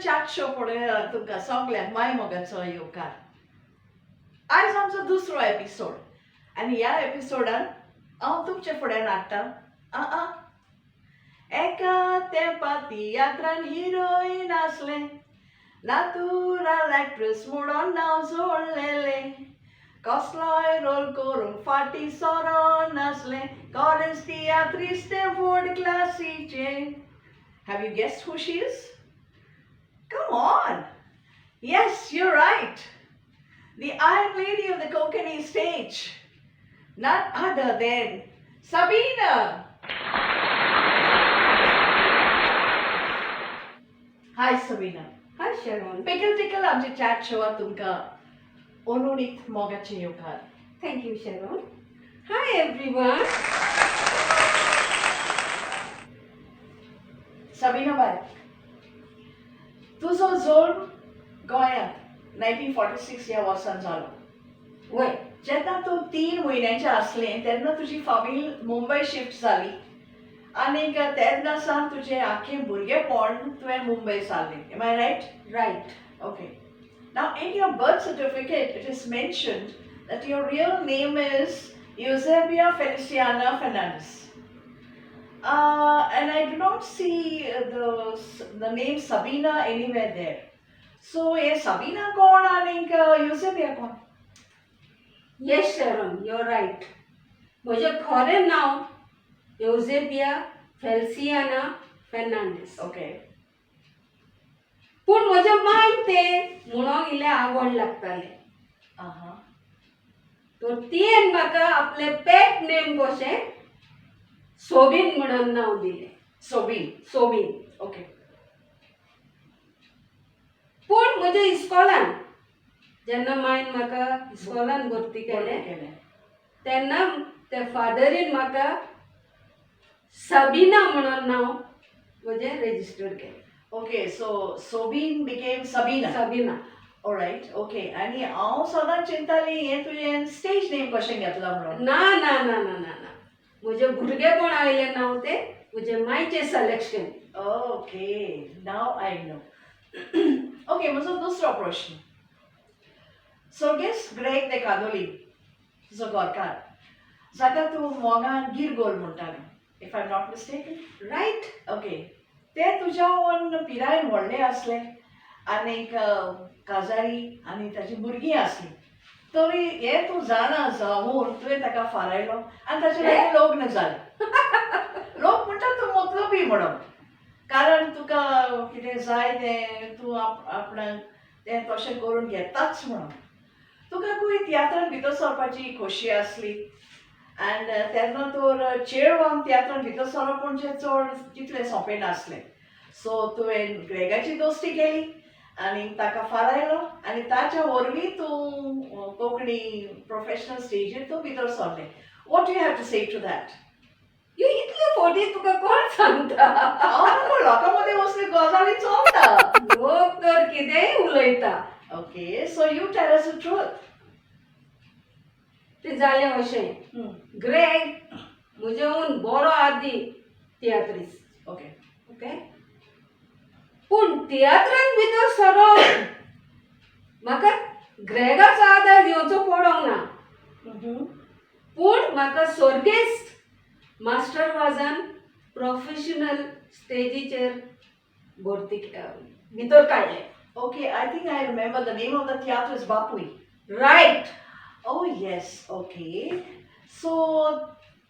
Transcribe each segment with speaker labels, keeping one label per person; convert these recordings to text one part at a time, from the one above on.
Speaker 1: Chat show पळय तुमकां सोगल्यांक माय मोगाचो येवकार. आयज आमचो दुसरो एपिसोड आनी ह्या एपिसोडान हांव तुमचे फुड्यान हाडटां एका तेंपा तियात्रान हिरोईन आसलें, नातुराल एक्ट्रेस म्हणून नांव जोडलेलें, कसलोय रोल करूंक फाटीं सरोन नासलें, कॉलेज तियात्रिस्ट तें व्हड क्लासीचें. Have you guessed who she is? Come on! Yes, you're right. The Iron Lady of the Konkani stage. None other than Sabina. Hi Sabina.
Speaker 2: Hi Sharon.
Speaker 1: Pickle Tickle आमचे chat show तुमकां ओनुनीत मोगाचे येवकार.
Speaker 2: Thank you Sharon. Hi everyone.
Speaker 1: Sabina बाय, तुजो जल्म गोंयांत 1946 ह्या वर्सान जालो.
Speaker 2: वय
Speaker 1: जेन्ना तूं 3 म्हयन्याचें आसलें तेन्ना तुजी फामील मुंबय शिफ्ट जाली आनीक तेन्ना सावन तुजें आख्खें भुरगेंपण तुवें Mumbai सारलें. Am I right?
Speaker 2: right.
Speaker 1: Okay. Now in your birth certificate it is mentioned that your real name is Eusebia Feliciana Fernandez. And I do not see the name Sabina anywhere there. So, ये Sabina कौन आनीक Eusebia Kaun?
Speaker 2: Yes Sharon, you're right. म्हजें खरें नांव एवजेबिया फेल्सियाना Fernandes.
Speaker 1: Okay.
Speaker 2: पूण म्हज्या मांय तें म्हणून इल्लें आवड लागतालें. तर तियेन म्हाका आपलें पेट नेम कशें सोबीन म्हणून नांव दिलें.
Speaker 1: Sobin.
Speaker 2: सोबीन.
Speaker 1: Okay.
Speaker 2: पूण म्हज्या इस्कॉलान जेन्ना मायन म्हाका इस्कॉलान भरती केलें तेन्ना ते फादरीन म्हाका साबिना म्हणून नांव म्हजें रेजिस्टर केलें.
Speaker 1: Okay, so Sobin became Sabina.
Speaker 2: Sabina.
Speaker 1: Alright, okay. आनी हांव सदांच चिंतालीं हें तुवें स्टेज नेम कशें घेतला म्हणून.
Speaker 2: ना ना ना ना ना ना म्हजें भुरगेपण आयलें नांव तें म्हजे मायचें selection.
Speaker 1: Okay, now I know. Okay, म्हजो दुसरो प्रश्न. सर्गेस्त ग्रेग de Canoli, तुजो गोरकार, जाका तूं मोगान गिरगोल म्हणटालो, if I'm not mistaken.
Speaker 2: Right.
Speaker 1: Okay. ते तुज्या वन पिरायेन व्हडलें आसलें आनीक काजारी आनी ताची भुरगीं आसलीं. तरी हें तूं जाणा जावून तुवें ताका फारायलो आनी ताचे लागीं लग्न जालें. लोक म्हणटा तूं मतलबी म्हणून, कारण तुका कितें जाय तें तूं आपणाक तें तशें करून घेताच म्हणून. तुका खूंय तियात्रान भितर सरपाची खोशी आसली एंड तेन्ना तर चेडवान तियात्रान भितर सरप म्हणजे चड तितलें सोंपें नासलें. सो तुवें ग्रेगाची दोस्ती केली आनी ताका फारायलो आनी ताच्या वरवीं तूं कोंकणी प्रोफेशनल स्टेजीर तूं भितर सरलें. What you have to say to that?
Speaker 2: यू इतल्यो फावटी तुका कोण सांगता?
Speaker 1: हांव लोकां मदीं वचून गजाली चलता.
Speaker 2: लोक तर कितेंय उलयता.
Speaker 1: Okay, so you tell us the truth.
Speaker 2: तें जालें अशें. ग्रेग म्हजेहून बरो आदी तियात्रिस्ट.
Speaker 1: ओके.
Speaker 2: ओके. पूण तियात्रान भितर सरप म्हाका ग्रेगाचो आदार घेवचो पडोंक ना. पूण म्हाका सर्गेस्त मास्टर वाजान प्रोफेशनल स्टेजीचेर भरती भितर काडलें.
Speaker 1: Okay, I think I remember the name of the theatre is Bapui.
Speaker 2: Right.
Speaker 1: Oh yes, okay. So,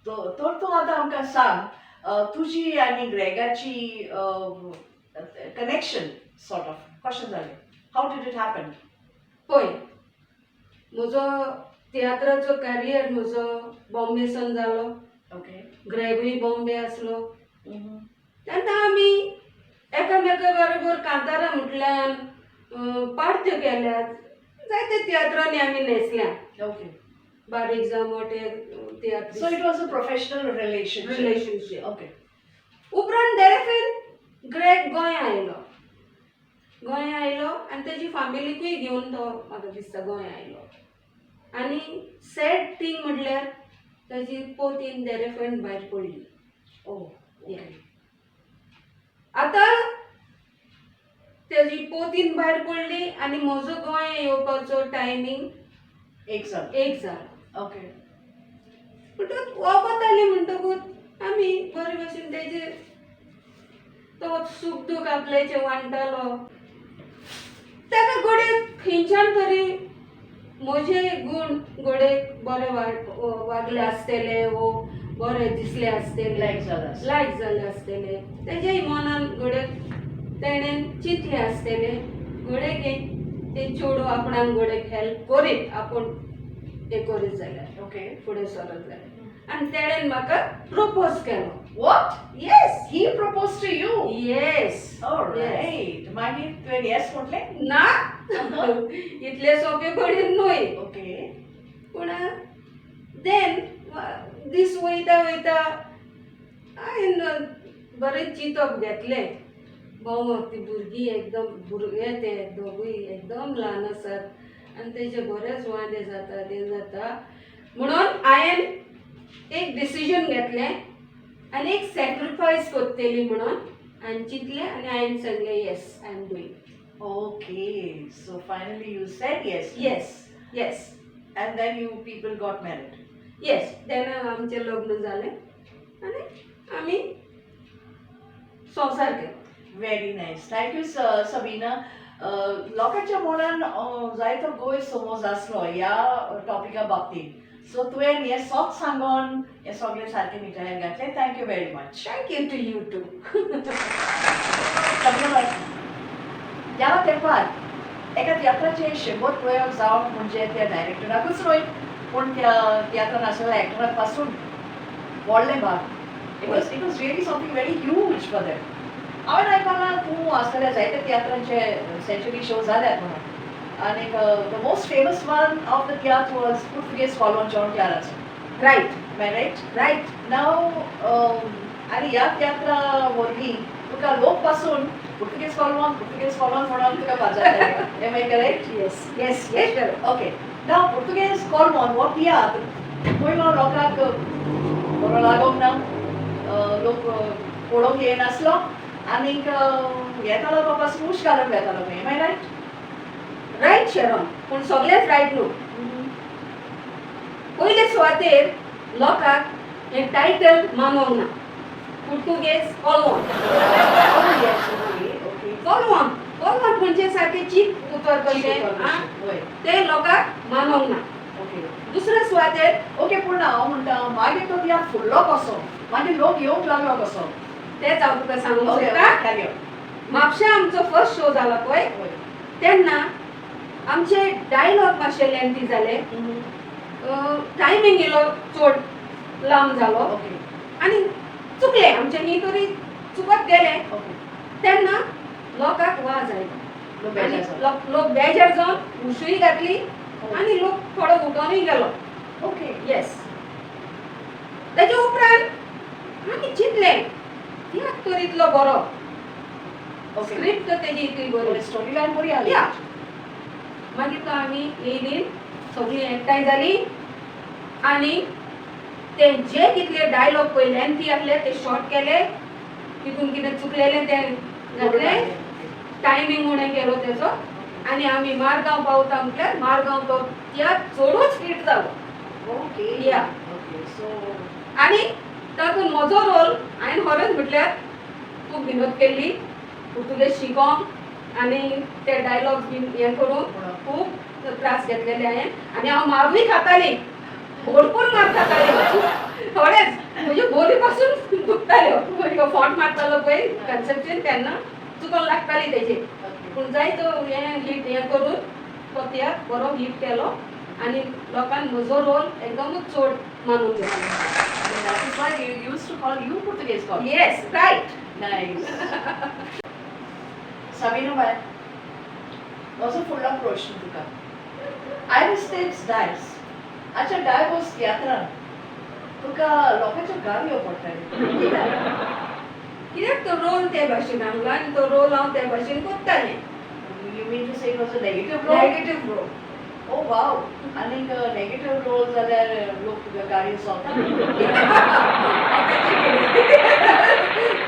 Speaker 1: तर तूं आतां आमकां सांग तुजी आनी ग्रेगाची कनेक्शन सॉर्ट ऑफ कशें जालें? How did it happen?
Speaker 2: पळय, म्हजो तियात्राचो कॅरियर म्हजो बॉम्बेसान जालो.
Speaker 1: ओके.
Speaker 2: ग्रेगूय बॉम्बे आसलो. तेन्ना आमी एकामेका बरोबर कांतारां म्हटल्यार पार्ट्यो केल्यात. जायते तियात्रांनी आमी न्हेसल्यात.
Speaker 1: ओके.
Speaker 2: बारीक जावं मोठे tiatr.
Speaker 1: So it was a professional relationship.
Speaker 2: Relationship.
Speaker 1: Okay.
Speaker 2: उपरांत देरेफेन ग्रेग गोंय आयलो आनी तेजी फॅमिलीकूय घेवन तो म्हाका दिसता गोंय आयलो. आनी सॅड थिंग म्हटल्यार ताजी पोतीन देरेफेन भायर पडली.
Speaker 1: Oh, okay.
Speaker 2: आतां तेजी पोतीन भायर पडली आनी म्हजो गोंय येवपाचो टायमींग
Speaker 1: एक जाल
Speaker 2: 1 जालो.
Speaker 1: ओके
Speaker 2: म्हणटकूच वोगोताली म्हणटकूच आमी बरे भशेन तेजेर तो सूख दूख आपल्याचें वांटतालो. ताका घोडये खंयच्यान तरी म्हजे गूण घोडेक बरे वागले आसतले वो बरे दिसले आसतले
Speaker 1: लायक जाला
Speaker 2: लायक जाले आसतले. तेज्याय मनान घोडेक तेणेन चिंतले आसतले घोडेक ते चेडूं आपणाक घोडेक हेल्प करीत आपूण हें करीत जाल्यार
Speaker 1: ओके
Speaker 2: फुडें सरत जाल्यार. आनी तेणेन म्हाका प्रपोज केलो.
Speaker 1: What?
Speaker 2: Yes
Speaker 1: He proposed to you?
Speaker 2: Yes
Speaker 1: Alright. मागीर तुवें yes म्हटलें?
Speaker 2: ना इतले सोंपे कडेन न्हय.
Speaker 1: ओके
Speaker 2: पूण देन दीस वयता वयता हांवें बरें चिंतप घेतलें. बाबा ती भुरगीं एकदम भुरगे ते दोगूय एकदम ल्हान आसात आनी तेजे बरेच वांदे जाता ते जाता म्हणून हांवें एक डिसिजन घेतलें आनी एक सॅक्रिफायस करतली म्हणून हांवें चिंतलें आनी हांवें सांगलें yes I am doing.
Speaker 1: Okay, so finally you said yes.
Speaker 2: Yes yes
Speaker 1: And then you people got married.
Speaker 2: Yes तेन्ना आमचें लग्न जालें आनी आमी संवसार केलो.
Speaker 1: Very nice. Thank you, Sabina. लोकांच्या मनान जायतो गोंय समज आसलो ह्या टॉपिका बाबतींत. सो तुवें हें सोंत सांगून हें सगळें सारकें मिटायेन घातलें. Thank you very much.
Speaker 2: Thank you to you too.
Speaker 1: Sabina, ह्या तेंपार एका तियात्राचें 100 प्रयोग जावप म्हणजे त्या डायरेक्टराकूच न्हय पूण त्या तियात्रान आशिल्ल्या एक्टराक पासून व्हडलें भाग. It was really something very huge for them. हांवें आयकलां तूं आसलेल्या जायत्या तियात्रांचे सेंचुरी शो जाल्यात म्हणून आनी the most famous one of the tiatr was Portuguese colon John क्याराचो.
Speaker 2: Right
Speaker 1: right
Speaker 2: right.
Speaker 1: नाव आनी ह्या तियात्रा वरवीं तुका लोक पासून पुर्तुगेज कॉलोन म्हणून तुका पाजरताले. Am I correct?
Speaker 2: Yes yes yes correct.
Speaker 1: Okay. नाव पुर्तुगेज कॉलोन हो तियात्र पयलो लोकांक बरो लागोंक ना. लोक पळोवंक येनासलो आनीक येतालो तो पासून उश घालूंक येतालो. Am I right?
Speaker 2: Right Sharon पूण सगळेंच रायट न्हू. पयले सुवातेर लोकांक हें टायटल मानोंक ना. पुर्तुगेज कॉलोन कॉलोन कॉलोन म्हणजे सारकें चीप उतर कशें ते लोकांक मानोंक ना. दुसऱ्या सुवातेर
Speaker 1: ओके पूण हांव म्हणटा मागीर तो तियात्र फुडलो कसो? मागीर लोक येवंक लागलो कसो?
Speaker 2: तेच हांव तुका सांगूंक सोदतां. म्हापशा आमचो फर्स्ट शो जाला पळय तेन्ना आमचे डायलॉग मातशे लेंथी जाले. टायमींग इल्लो चड लांब जालो आनी चुकले आमचे न्ही तरी चुकत गेले. तेन्ना लोकांक वाज आयलो आनी लोक बेजार जावन उशूय घातली आनी लोक थोडो उठोनूय गेलो.
Speaker 1: Okay
Speaker 2: yes. तेजे उपरांत आमी चिंतलें तियात्र इतलो बरो स्क्रिप्ट तेजी इतली बरी
Speaker 1: स्टोरी लायन बरी आली.
Speaker 2: या मागीर तो आमी येयलीं सगळीं एकठांय जालीं आनी ते जे कितले डायलॉग पळय लेंथी आसले ते शॉर्ट केले. तितून कितें चुकलेलें तें घातलें. टायमींग उणें केलो तेजो आनी आमी मारगांव पावता म्हटल्यार मारगांव तो तियात्र चडूच हिट जालो.
Speaker 1: ओके
Speaker 2: या
Speaker 1: ओके सो
Speaker 2: आनी तातूंत म्हजो रोल हांवें खरेंच म्हटल्यार खूब विनोद केल्ली. पुर्तुगेज शिकोंक आनी ते डायलॉग्स बीन हें करून खूब त्रास घेतलेले हांवें आनी हांव मारूय खाताली. भरपूर मार खाताली. थोडेच म्हज्यो बोली पासून दुखताल्यो. फॉट मारतालो पळय कन्सेप्शन तेन्ना चुकोन लागताली तेजी. पूण जायतो हें हिट हें करून तो तियात्र बरो हिट केलो आनी लोकांन म्हजो रोल एकदमूच चड मानून घेतलो.
Speaker 1: that is why you used to call you Portuguese call.
Speaker 2: Yes right.
Speaker 1: Nice. Sabina बाय म्हजो फुडलो प्रश्न तुका. आयरिस्टेट्स डायस आजच्या डायबोस तियात्रान तुका लोकांच्यो गाळयो पडटाल्यो कित्याक?
Speaker 2: कित्याक तो रोल ते भाशेन आहलो आनी तो रोल हांव ते भाशेन कोत्तालें.
Speaker 1: You mean to say it was a negative role?
Speaker 2: Negative role.
Speaker 1: Oh wow. आनीक नेगेटिव्ह रोल जाल्यार लोक तुका गाळयो सोंपता.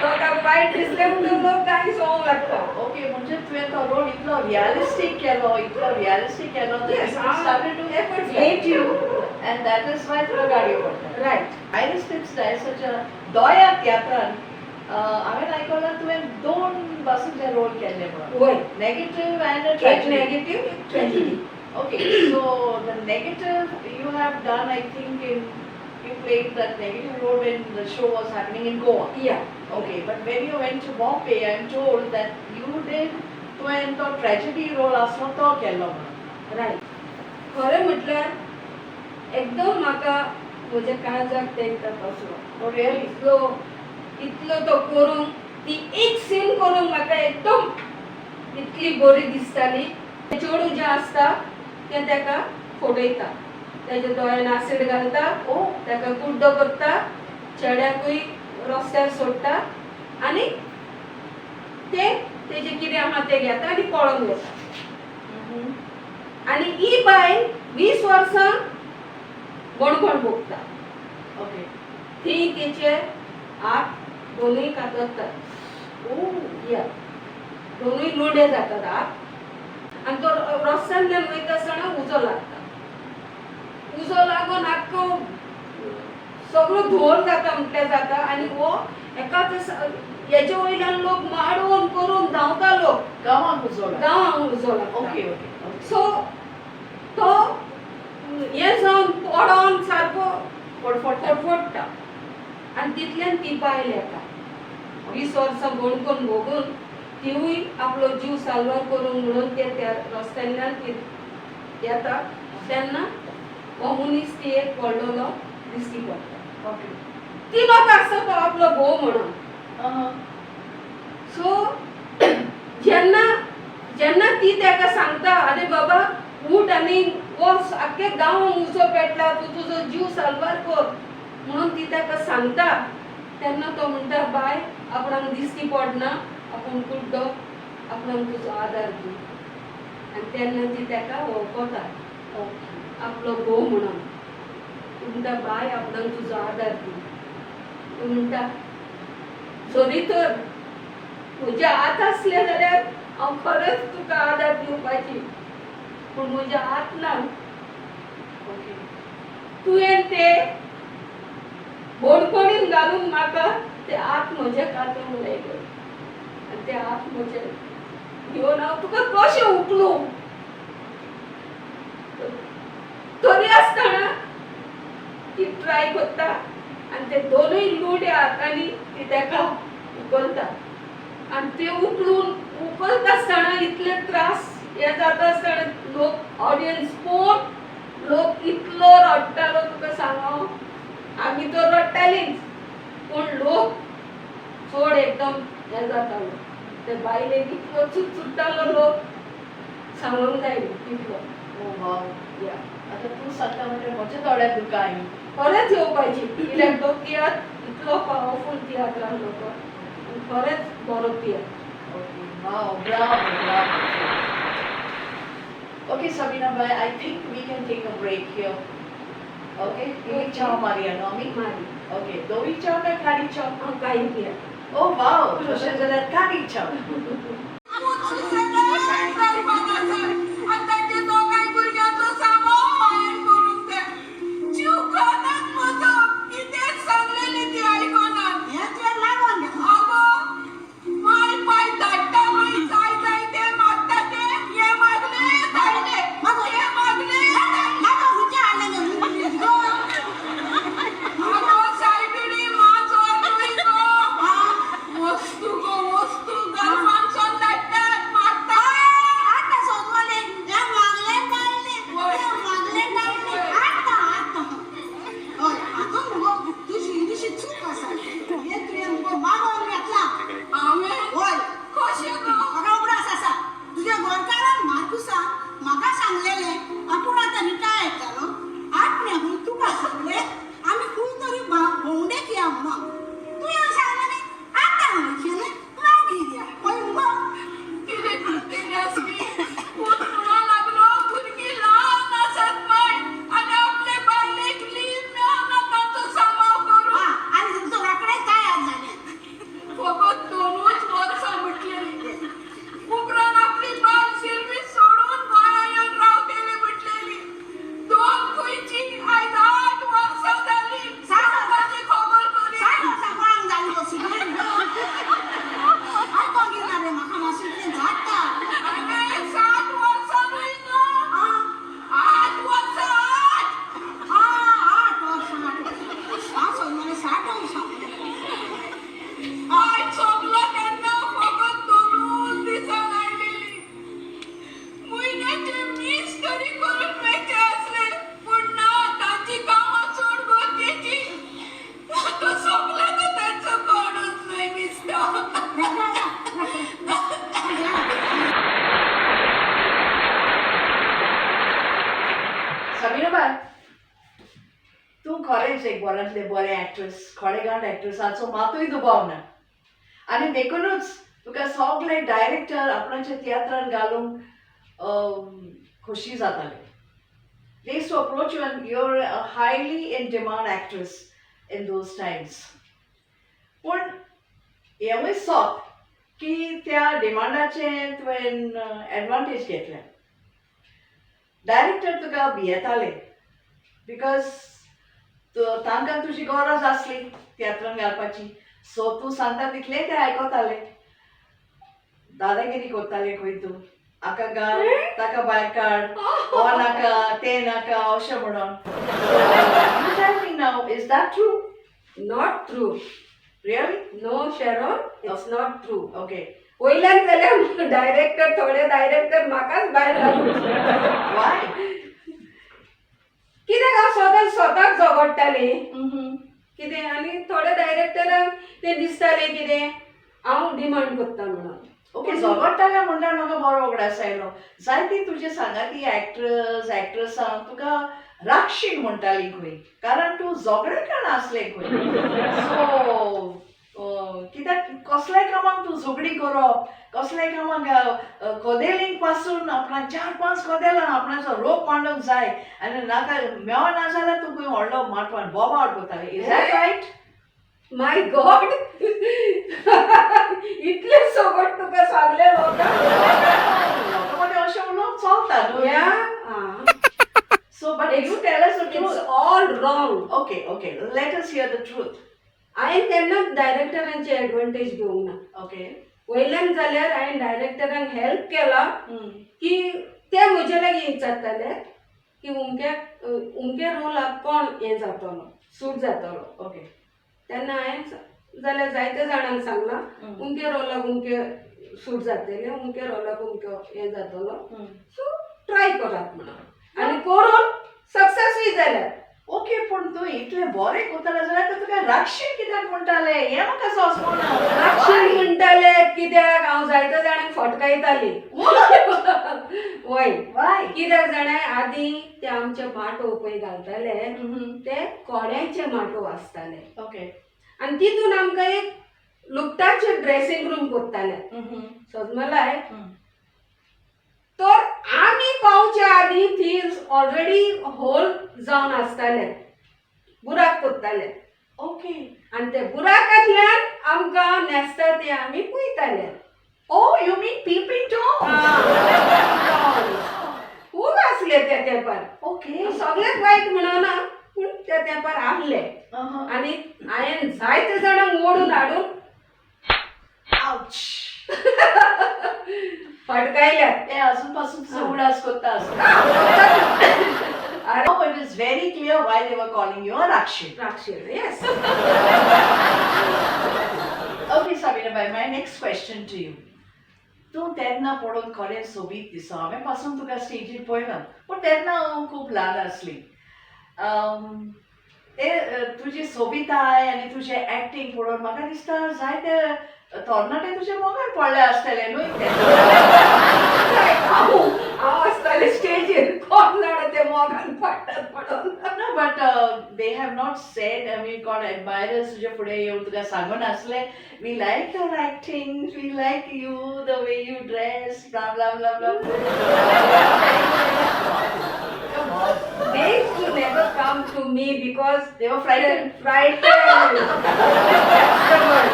Speaker 2: लोकांक वायट दिसलें म्हणून लोक गाणी सोंग लागता.
Speaker 1: ओके, म्हणजे तुवें तो रोल इतलो रियलिस्टीक केलो that
Speaker 2: Yes,
Speaker 1: people started to
Speaker 2: efforts
Speaker 1: hate you,
Speaker 2: like-
Speaker 1: and that is why तुका गाडयो पडटा.
Speaker 2: Right.
Speaker 1: Iris Tips Diasaच्या दोया तियात्रान हांवें आयकलां तुवें 2 भाशेचे रोल केल्ले म्हणून.
Speaker 2: वय.
Speaker 1: Negative and a
Speaker 2: एक
Speaker 1: tragedy.
Speaker 2: नेगेटिव्ह, एक tragedy.
Speaker 1: Okay, so the negative you have done, I think, you played that negative role when the show was happening in Goa.
Speaker 2: या.
Speaker 1: Okay, but when you went to Bombay, I'm told that you did तुवें तो tragedy role आसलो तो केल्लो म्हणून.
Speaker 2: Right. खरें म्हटल्यार एकदम म्हाका म्हज्या काळजाक तेंकता बसलो.
Speaker 1: Oh, really?
Speaker 2: इतलो तो करूंक, ती एक सीन करूंक म्हाका एकदम इतली बरी दिसताली. चेडूं जें आसता तें तेका फोडयता, तेज्या दोळ्यान आसीड घालता,
Speaker 1: Oh,
Speaker 2: तेका कुड्डो करता, चेड्याकूय रस्त्यार सोडटा आनी तेजें कितें आहा तें घेता आनी पळोवन वता. आनी ही बायल 20 वर्सां बणबण भोगता.
Speaker 1: okay.
Speaker 2: ती तिचे हात दोनूय कातरतात.
Speaker 1: Oh,
Speaker 2: या दोनूय लोंडे जातात हात. आनी तो रस्त्यातल्यान वयता आसतना उजो लागता. उजो लागून आख्खो सगळो धुंवर जाता म्हटल्यार जाता आनी हो एकाच हेजे वयल्यान लोक माडोवन करून धांवता लोक.
Speaker 1: गांवांक उजवला.
Speaker 2: गांवांक उजो लागता.
Speaker 1: Okay, okay.
Speaker 2: सो तो हे जावन पडोन सारको फडफडटा आनी तितल्यान ती बायल येता. 20 वर्सां बणकून भोगून तिवूय आपलो जीव साल्वार करूंक म्हणून ते त्या रस्त्यान येता तेन्ना हो मनीस ती एक पडलेलो दिश्टी पडटा.
Speaker 1: Okay.
Speaker 2: ती लोक आसता तो आपलो भोव म्हणून. सो जेन्ना ती तेका सांगता आरे बाबा उठ आनी वच आख्खे गांवांक उजो पेटला, तूं तुजो जीव साल्वार कर म्हणून ती तेका सांगता तेन्ना तो म्हणटा बाय आपणाक दिश्टी पडना, आपूण कुड्डो, आपणाक तुजो आदार दी. आनी तेन्ना ती तेका वळखता आपलो भोव म्हणून. ती म्हणटा बाय आपणाक तुजो आदार दी. ती म्हणटा जरी तर म्हजे हात आसले जाल्यार हांव खरेंच तुका आदार दिवपाची, पूण म्हजे हात ना.
Speaker 1: Okay.
Speaker 2: तुवें ते बडबडीन घालून म्हाका ते हात म्हजे कातूंक लायले आनी ते हात म्हजे घेवन हांव तुका कशें उखलूं. तरी आसतना ती ट्राय करता आनी ते दोनूय लुड्या हातांनी ती तेका उखलता आनी ते उखलता आसतना इतले त्रास हे जाता आसतना लोक ऑडियन्स पळोवन लोक इतलो रडटालो तुका सांगो. आमी तर रडटालींच पूण लोक चड एकदम हे जातालो. ते बायलेक इतलो चुचुट्टालो लोक सांगूंक जायना तितलो.
Speaker 1: Oh, wow.
Speaker 2: या
Speaker 1: आता तू सांगता म्हणजे म्हज्या दोळ्यांत दुकां आयली.
Speaker 2: खरेंच येवपाची कित्याक तो तियात्र इतलो पावरफूल तियात्र आसलो तो आनी खरेंच बरो tiatr.
Speaker 1: Okay, wow, bravo. Okay, Sabina bhai, I think we can take a break here. Okay,
Speaker 2: Okay.
Speaker 1: ciao Maria, no me?
Speaker 2: Mari
Speaker 1: Okay, dovi ciao काय खारी ciao?
Speaker 2: हांव कांय तियात्र.
Speaker 1: Oh wow, तशें जाल्यार खारी ciao.
Speaker 3: वस्तू घर
Speaker 1: बाय तूं खरेंच एक बऱ्यांतले बरें एक्ट्रेस खोडेगांठ एक्ट्रेसाचो मातूय दुबाव ना आनी देखूनच तुका सगळे डायरेक्टर आपणाच्या तियात्रान घालूंक खोशी जाताले They used to approach you and you're a highly in demand actress in those times. पूण हेंवूय सोप की त्या डिमांडाचे तुवें एडवांटेज घेतलें डायरेक्टर तुका भियेताले बिकॉज तांकां तुजी गरज आसली तियात्रान घालपाची सो तूं सांगता तितलें ते आयकताले दादागिरी कोत्ताले खंय तूं हाका घाल ताका भायर काड हो नाका तें नाका अशें म्हणून You tell me now, is that true?
Speaker 2: Not true.
Speaker 1: Really?
Speaker 2: No, Sharon, it's not true.
Speaker 1: Okay.
Speaker 2: वयल्यान जाल्यार डायरेक्टर थोडे डायरेक्टर म्हाकाच भायर घालून
Speaker 1: Why?
Speaker 2: कित्याक हांव स्वताक झगडटाले
Speaker 1: Mm-hmm.
Speaker 2: कितें आनी थोडे डायरेक्टरांक ते दिसताले कितें हांव डिमांड करता म्हणून
Speaker 1: ओके झगडटाले म्हणटा म्हाका बरो उगडास आयलो जायती तुजे सांगाती एक्ट्रेसांक तुका राक्षीण म्हणटाली खंय कारण तूं झगडेकाण आसलें खंय सो कित्याक कसल्याय कामाक तूं झगडी करप कसल्याय कामाक कोदेलींक पासून आपणाक 4-5 कोदेलां आपणाचो रोप मांडूंक जाय आनी नाका मेळ ना जाल्यार तूं खंय व्हडलो माटवान बोबाड करताले is that right
Speaker 2: my God इतले सगट तुका सांगले
Speaker 1: लोकांमध्ये अशें उलोवप चलता न्हू So, but you tell us the truth.
Speaker 2: It's all wrong.
Speaker 1: Okay. Let us hear the truth.
Speaker 2: हांवें केन्नाच डायरेक्टरांचे एडवांटेज घेवंक ना
Speaker 1: Okay.
Speaker 2: वयल्यान जाल्यार हांवें डायरेक्टरांक हेल्प केला की ते म्हजे लागीं विचारताले की उमके रोलाक कोण हें जातलो सूट जातलो
Speaker 1: Okay.
Speaker 2: तेन्ना हांवें जाल्यार जायते जाणांक सांगलां उमके रोलाक उमके सूट जातले उमके रोलाक उमको हें जातलो सो ट्राय करात म्हणून आनी करून सक्सेसूय जाल्यार
Speaker 1: ओके पूण तूं इतलें बरें करतालें जाल्यार तूं तुका राक्षीण कित्याक म्हणटाले हें म्हाका समजना
Speaker 2: राक्षीण म्हणटाले कित्याक हांव जायत्या जाणांक फटकायताली वय
Speaker 1: वाय
Speaker 2: कित्याक जाणां आदीं ते आमचे माटो पळय घालताले ते कोड्यांचे माटो आसताले
Speaker 1: ओके
Speaker 2: आनी तितून आमकां एक लुगटाचें ड्रेसींग रूम करताले समजलाय तर आमी पावच्या आदीं ती ऑलरेडी होल जावन आसताले बुराक करताले
Speaker 1: ओके
Speaker 2: आनी ते बुराकांतल्यान आमकां न्हेसता ते आमी पळयताले
Speaker 1: ओ यू मीन पीपिंग टॉम
Speaker 2: खूब आसले त्या तेंपार
Speaker 1: ओके
Speaker 2: सगळेच वायट म्हणना पूण त्या तेंपार आहले आनी हांवें जायते जाणांक ओडून हाडून
Speaker 1: आउच
Speaker 2: फटकायल्यात
Speaker 1: ते अजून पासून तुजो उडास करता I know it is very clear why they were calling you a Rakshi.
Speaker 2: Yes.
Speaker 1: Okay, Sabina bhai, my next question to you. तूं तेन्ना पळोवन खरें सोबीत दिसो हांवें पासून तुका स्टेजीर पळयलां पूण तेन्ना हांव खूब ल्हान आसली ते तुजी सोबिताय आनी तुजें एक्टींग पळोवन म्हाका दिसता जायते तरणाटे तुजे मोगान पडले आसतले न्हू
Speaker 2: हांव आसतालें स्टेजीर कोण जाणा ते मोगान पडटात म्हणून
Speaker 1: No, but they have not said, I mean, God admirers तुझे पुढे येऊन तुका सांगून असले we like your acting, we like you, the way you dress, blah blah blah blah. Come on.
Speaker 2: They used to never come to me because
Speaker 1: They were frightened.
Speaker 2: That's the word.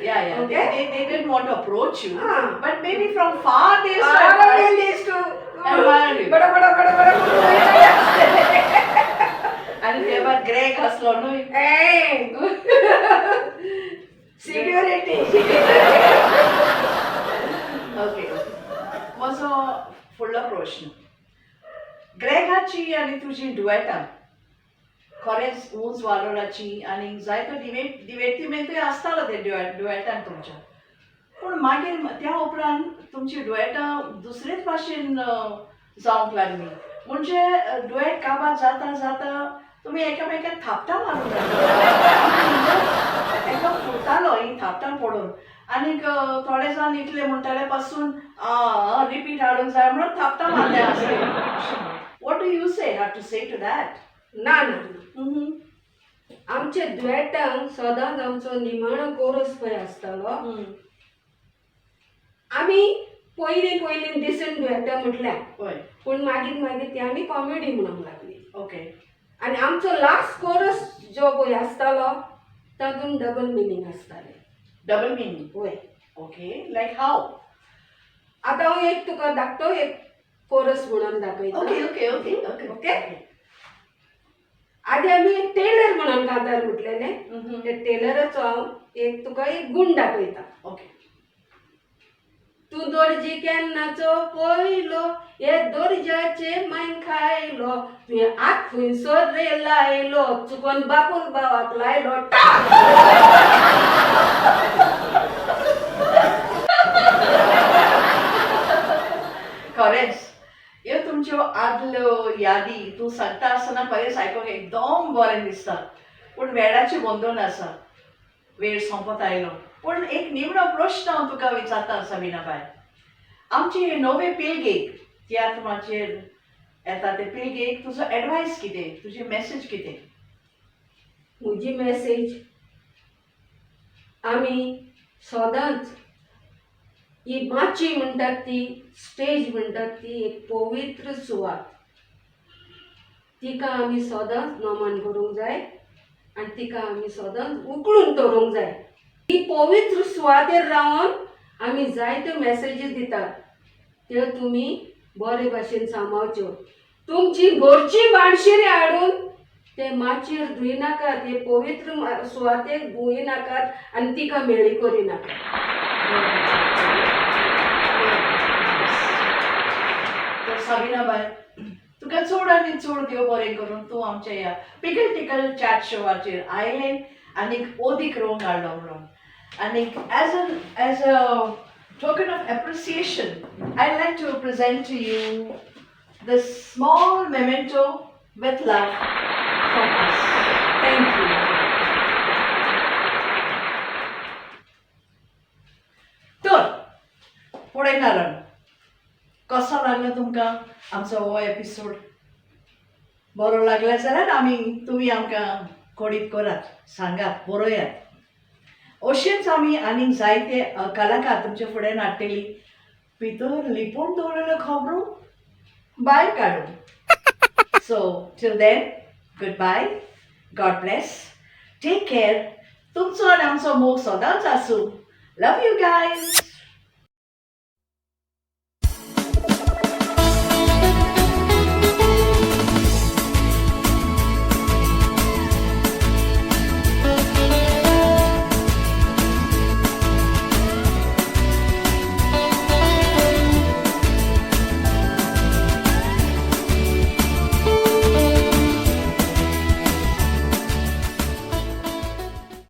Speaker 1: Yeah.
Speaker 2: Okay.
Speaker 1: They didn't want to approach you,
Speaker 2: Ah.
Speaker 1: but maybe from far they used to
Speaker 2: Far
Speaker 1: admire
Speaker 2: away
Speaker 1: you.
Speaker 2: they used to
Speaker 1: Admire you.
Speaker 2: बडा
Speaker 1: आणि तेव्हा Greg असलो न्हू
Speaker 2: security
Speaker 1: okay म्हजो फुडलो प्रश्न ग्रेगाची आनी तुजी दुवेटां खरेंच उंच वालोराची आनी जायतो दिवेटीमेंतूय आसतालो ते दुवेटान तुमच्या पूण मागीर त्या उपरांत तुमची दुवेटां दुसरेच भाशेन जावंक लागली म्हणजे दुवेट काबार जाता तुमी एकामेकाक थापटां मारूंक एका फुटतालो ही थापटां पडून आनीक थोडे जाण इतले म्हणटाले पासून रिपीट हाडूंक जाय म्हणून थापटां मारले आसले what do you say? Have to say to that?
Speaker 2: ना ना ना.
Speaker 1: Mm-hmm.
Speaker 2: आमचे दुयेटांक सदांच आमचो निमाणो कोरस पळय आसतालो. आमी पयलीं दिसून दुयेटां म्हटल्यार
Speaker 1: होय.
Speaker 2: पूण मागीर ती आमी कॉमेडी म्हणूंक लागली.
Speaker 1: Okay.
Speaker 2: आनी आमचो लास्ट कोरस जो पळय आसतालो तातूंत डबल मिनींग आसताले.
Speaker 1: Double meaning.
Speaker 2: होय.
Speaker 1: Okay. Like how?
Speaker 2: आतां हांव एक तुका धाकटो एक कोरस म्हणून दाखयता.
Speaker 1: Okay.
Speaker 2: Okay? आदी आमी एक टेलर म्हणून कांतार म्हटलेले.
Speaker 1: Mm-hmm.
Speaker 2: ते टेलराचो हांव एक तुका एक गूण दाखयता.
Speaker 1: Okay.
Speaker 2: तूं दोरजी केन्नाचो पयलो हे दोरज्याचे मागीर खायलो तुवें आत खंयसर रे लायलो चुकोन बापूल बावाक लायलो
Speaker 1: खरेंच ह्यो तुमच्यो आदल्यो यादी तूं सांगता आसतना खरेंच आयकोंक एकदम बरें दिसता. पूण वेळाची बंदून आसा. वेळ सोंपत आयलो. पूण एक निमणो प्रश्न हांव तुका विचारता सबिनाबाय. आमचे नवे पिळगेक तियात्राचेर येता ते पिळगेक तुजो एडवायस कितें? तुजी मॅसेज कितें?
Speaker 2: म्हजी मॅसेज आमी सदांच ही माची म्हणटात ती स्टेज म्हणटात ती एक पवित्र सुवात तिका आमी सदांच नमन करूंक जाय आनी तिका आमी सदांच उखलून दवरूंक जाय. ही पवित्र सुवातेर रावन आमी जायत्यो मॅसेजीस दितात त्यो तुमी बरे भाशेन सांबाळच्यो. तुमची घरची बाणशिरी हाडून ते माचयेर धुयनाकात, हे पवित्र सुवातेक धुयनाकात आनी तिका मेळी करिनाकात.
Speaker 1: तर सबिनाबाय तुका चड आनी चड देव बरें करून तूं आमच्या ह्या पिकल टिकल चॅट शोवाचेर आयलें आनीक ओदीक रोंग हाडलो म्हणून. आनीक as a token of appreciation, I'd like to present to you this small memento with love from us. Thank you. तर फुडें कारण कसो लागलो तुमकां आमचो हो एपिसोड? बरो लागला जाल्यार तुमी आमकां कोडीत करात, सांगात, बरोयात. अशेंच आमी आनीक जायते कलाकार तुमचे फुडें हाडटली भितर लिपोवन दवरलेल्यो खबरो भायर काडून. So till then good bye, God bless, take care. तुमचो आनी आमचो मोग सदांच आसूं. Love you guys.